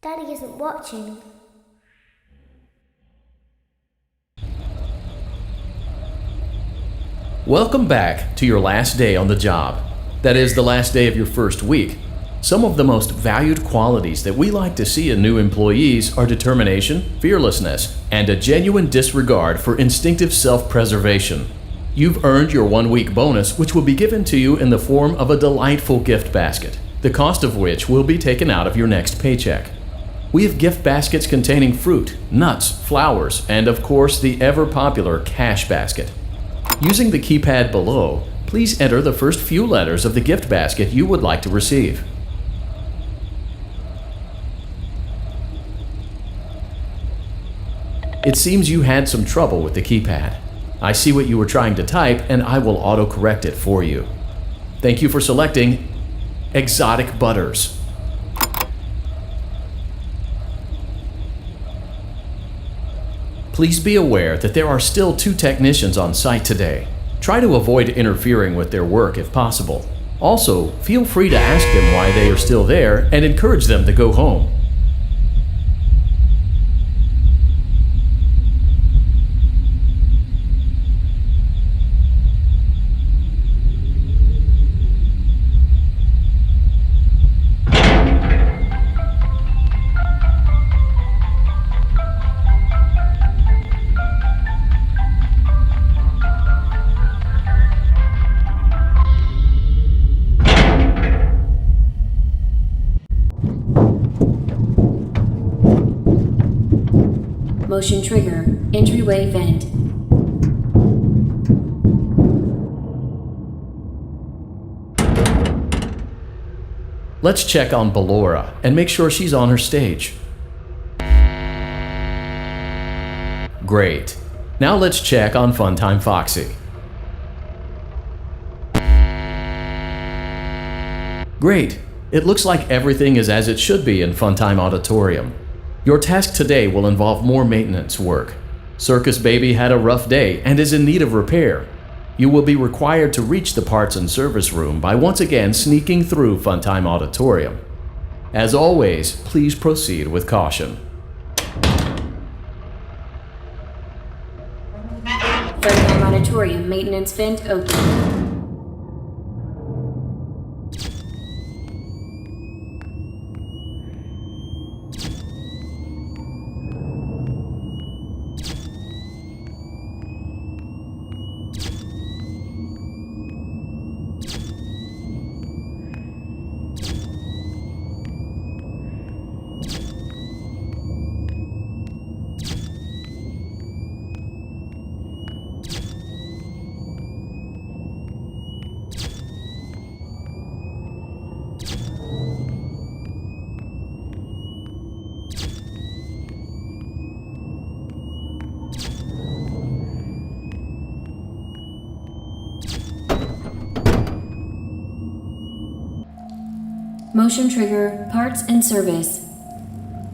Daddy isn't watching. Welcome back to your last day on the job. That is, the last day of your first week. Some of the most valued qualities that we like to see in new employees are determination, fearlessness, and a genuine disregard for instinctive self-preservation. You've earned your 1-week bonus, which will be given to you in the form of a delightful gift basket, the cost of which will be taken out of your next paycheck. We have gift baskets containing fruit, nuts, flowers, and of course the ever-popular cash basket. Using the keypad below, please enter the first few letters of the gift basket you would like to receive. It seems you had some trouble with the keypad. I see what you were trying to type and I will auto-correct it for you. Thank you for selecting Exotic Butters. Please be aware that there are still 2 technicians on site today. Try to avoid interfering with their work if possible. Also, feel free to ask them why they are still there and encourage them to go home. Motion trigger, entryway vent. Let's check on Ballora and make sure she's on her stage. Great. Now let's check on Funtime Foxy. Great. It looks like everything is as it should be in Funtime Auditorium. Your task today will involve more maintenance work. Circus Baby had a rough day and is in need of repair. You will be required to reach the parts and service room by once again sneaking through Funtime Auditorium. As always, please proceed with caution. Funtime Auditorium maintenance vent open. Motion trigger, parts and service.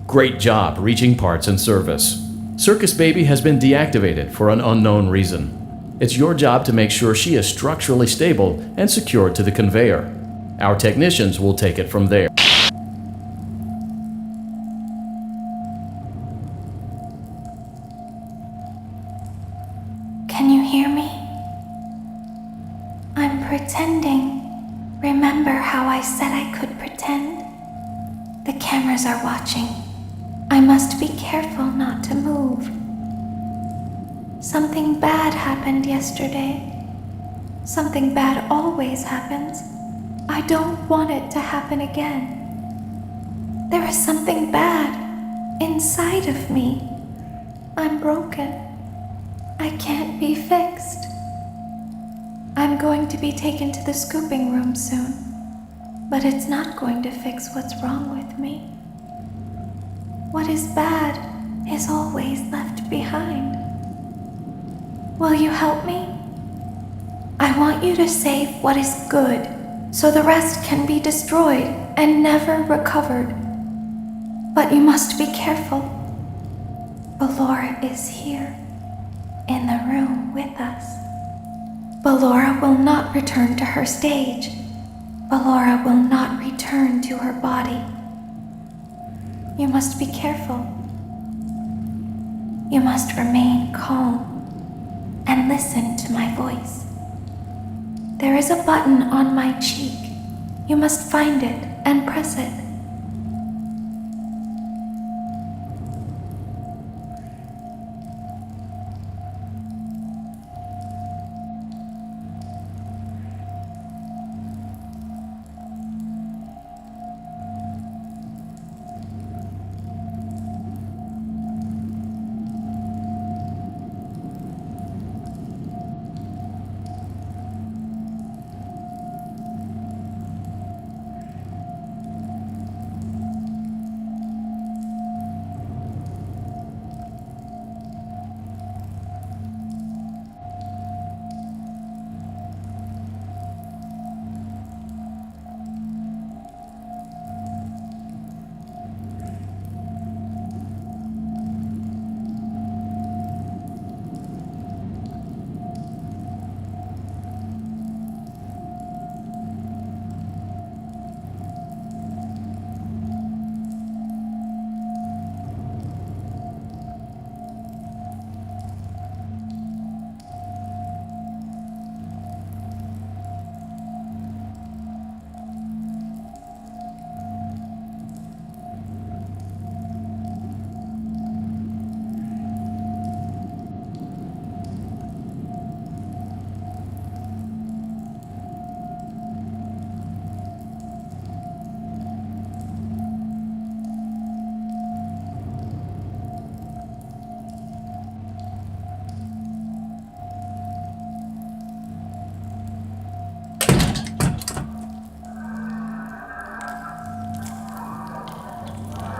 Great job reaching parts and service. Circus Baby has been deactivated for an unknown reason. It's your job to make sure she is structurally stable and secured to the conveyor. Our technicians will take it from there. Can you hear me? I'm pretending. Remember how I said I could pretend? The cameras are watching. I must be careful not to move. Something bad happened yesterday. Something bad always happens. I don't want it to happen again. There is something bad inside of me. I'm broken. I can't be fixed. I'm going to be taken to the scooping room soon, but it's not going to fix what's wrong with me. What is bad is always left behind. Will you help me? I want you to save what is good, so the rest can be destroyed and never recovered. But you must be careful. Ballora is here, in the room with us. Ballora will not return to her stage. Ballora will not return to her body. You must be careful. You must remain calm and listen to my voice. There is a button on my cheek. You must find it and press it.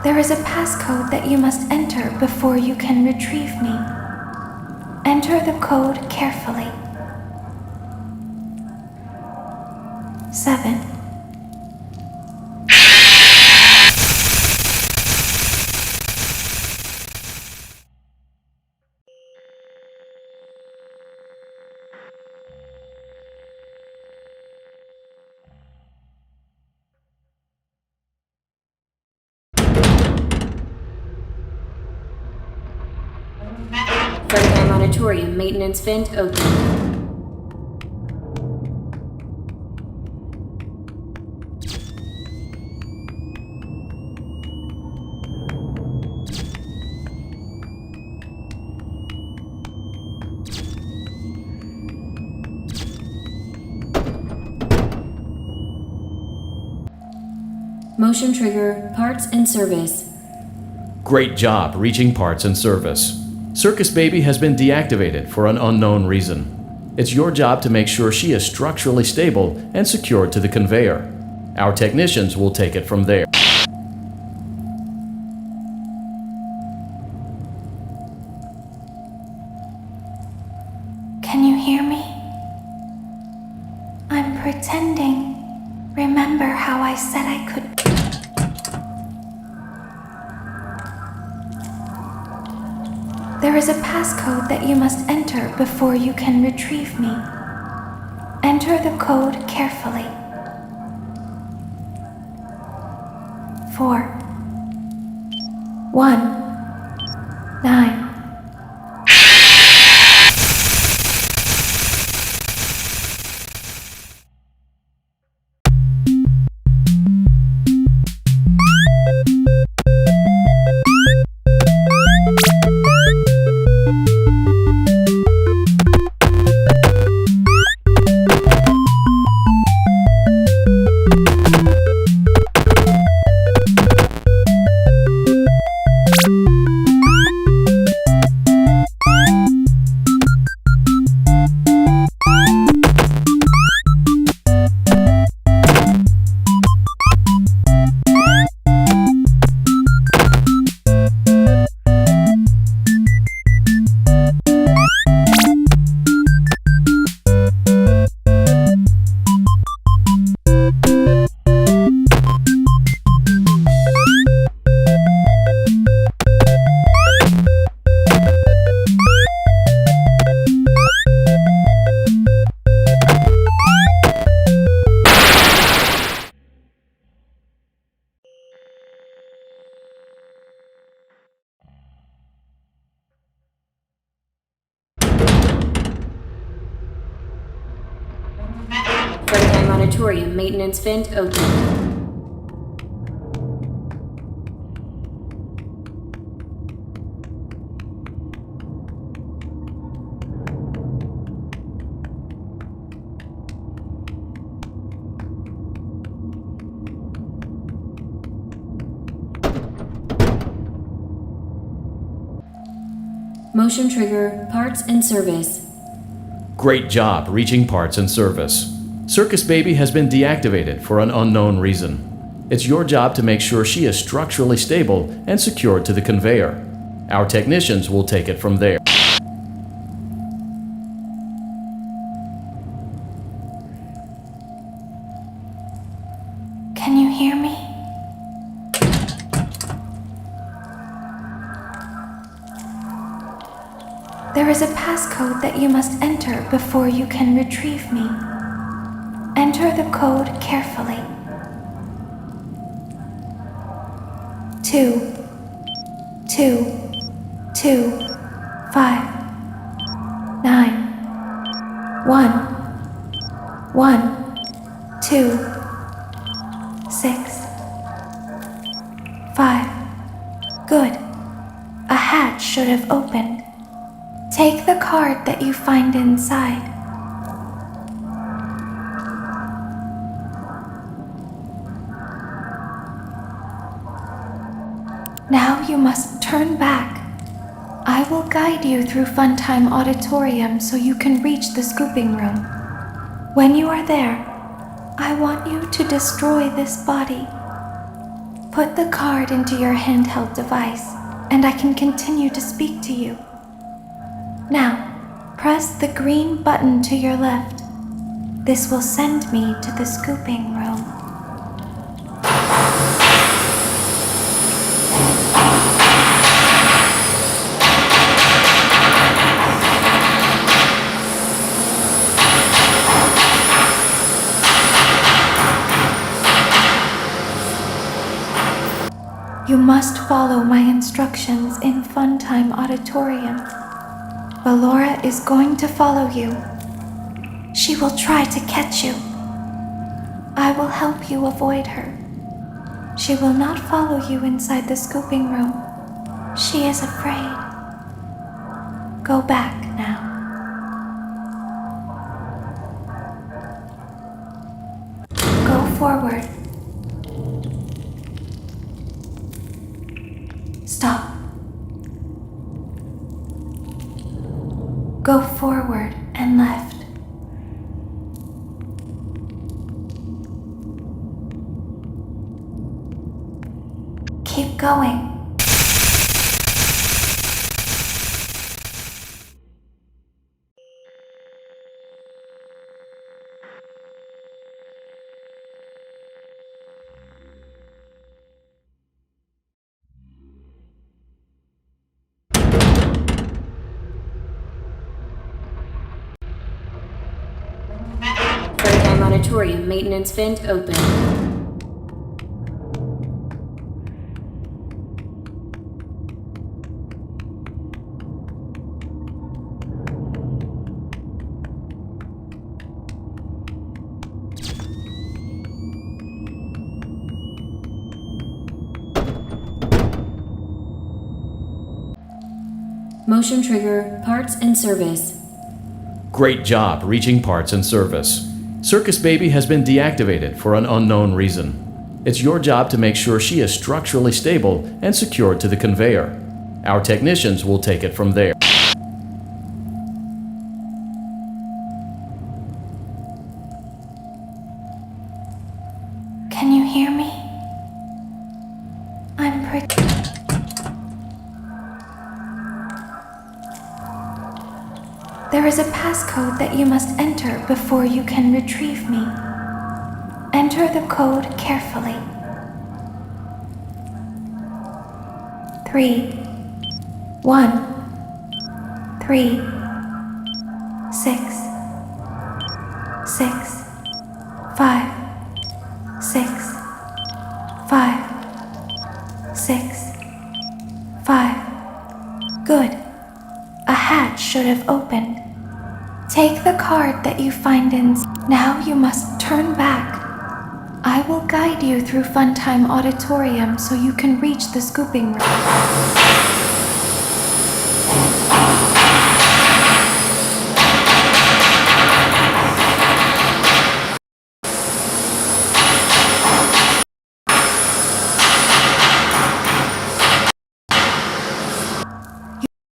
There is a passcode that you must enter before you can retrieve me. Enter the code carefully. 7. Freddy Monitorium maintenance vent open. Motion trigger, parts and service. Great job reaching parts and service. Circus Baby has been deactivated for an unknown reason. It's your job to make sure she is structurally stable and secured to the conveyor. Our technicians will take it from there. Can you hear me? I'm pretending. Remember how I said I could. There is a passcode that you must enter before you can retrieve me. Enter the code carefully. 4 1 9. auditorium maintenance vent open. Motion trigger, parts and service. Great job reaching parts and service. Circus Baby has been deactivated for an unknown reason. It's your job to make sure she is structurally stable and secured to the conveyor. Our technicians will take it from there. Can you hear me? There is a passcode that you must enter before you can retrieve me. Enter the code carefully. 2 2 2 5 9 1 1 2 6 5. Good. A hatch should have opened. Take the card that you find inside. Now you must turn back. I will guide you through Funtime Auditorium so you can reach the scooping room. When you are there, I want you to destroy this body. Put the card into your handheld device, and I can continue to speak to you. Now, press the green button to your left. This will send me to the scooping room. You must follow my instructions in Funtime Auditorium. Ballora is going to follow you. She will try to catch you. I will help you avoid her. She will not follow you inside the scooping room. She is afraid. Go back now. Go forward. Stop. Go forward and left. Keep going. Funtime auditorium maintenance vent open. Motion trigger, parts and service. Great job reaching parts and service. Circus Baby has been deactivated for an unknown reason. It's your job to make sure she is structurally stable and secured to the conveyor. Our technicians will take it from there. Can you hear me? I'm pretty... There is a passcode that you must enter before you can retrieve me. Enter the code carefully. 3 1 3 6 6 5 6 5 6 5. Good. A hatch should have opened. Take the card that you find in. Now you must turn. turn back. I will guide you through Funtime Auditorium so you can reach the scooping room.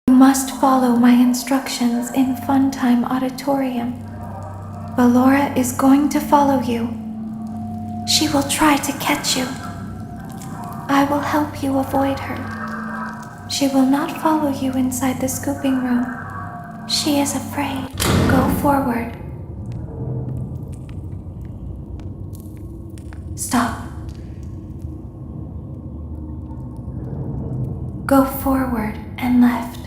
You must follow my instructions in Funtime Auditorium. Ballora is going to follow you. She will try to catch you. I will help you avoid her. She will not follow you inside the scooping room. She is afraid. Go forward. Stop. Go forward and left.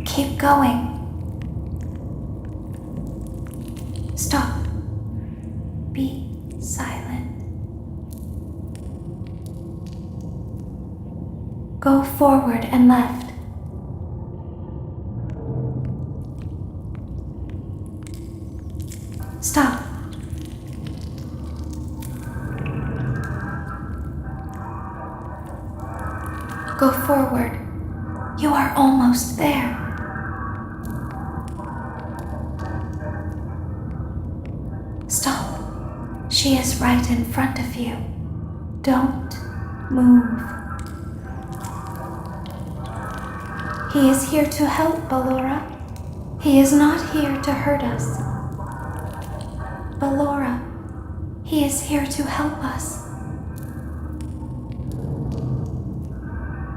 Keep going. Stop. Be silent. Go forward and left. Stop. Go forward. You are almost there. Stop. She is right in front of you. Don't move. He is here to help, Ballora. He is not here to hurt us. Ballora, he is here to help us.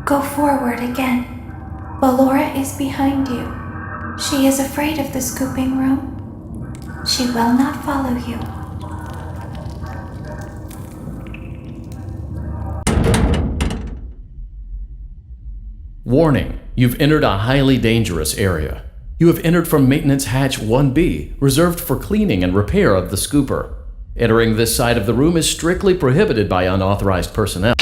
Go forward again. Ballora is behind you. She is afraid of the scooping room. She will not follow you. Warning, you've entered a highly dangerous area. You have entered from Maintenance Hatch 1B, reserved for cleaning and repair of the scooper. Entering this side of the room is strictly prohibited by unauthorized personnel.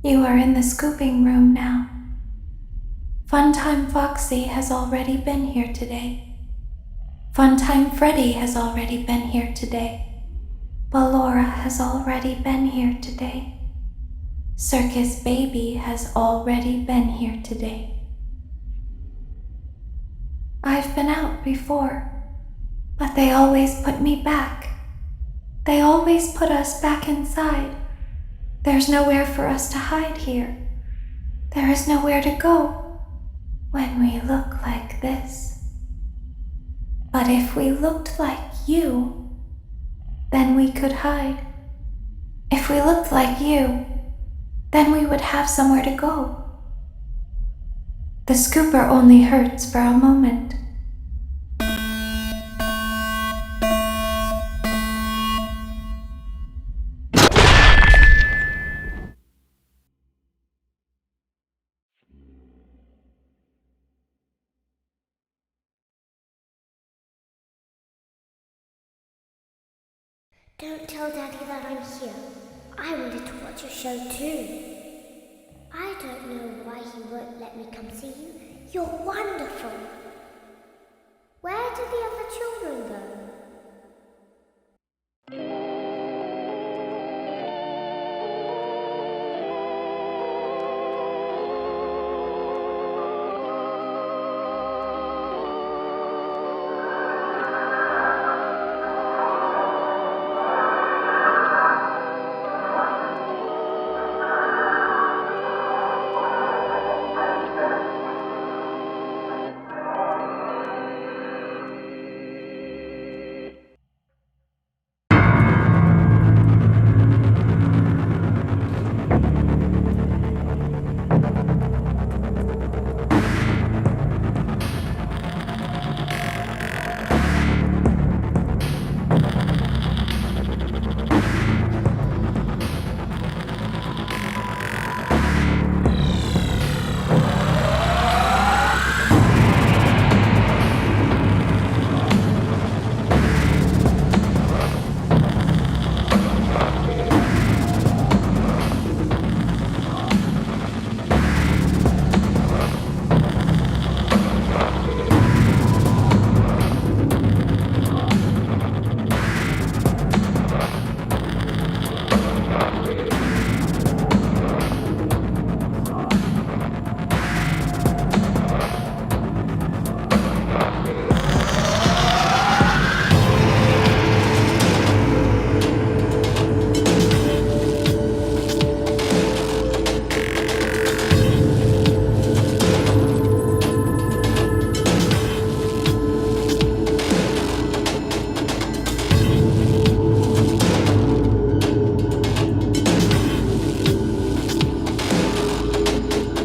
You are in the scooping room now. Funtime Foxy has already been here today. Funtime Freddy has already been here today. Ballora has already been here today. Circus Baby has already been here today. I've been out before, but they always put me back. They always put us back inside. There's nowhere for us to hide here. There is nowhere to go when we look like this. But if we looked like you, then we could hide. If we looked like you, then we would have somewhere to go. The scooper only hurts for a moment. Don't tell Daddy that I'm here. I wanted to watch your show too. I don't know why he won't let me come see you. You're wonderful.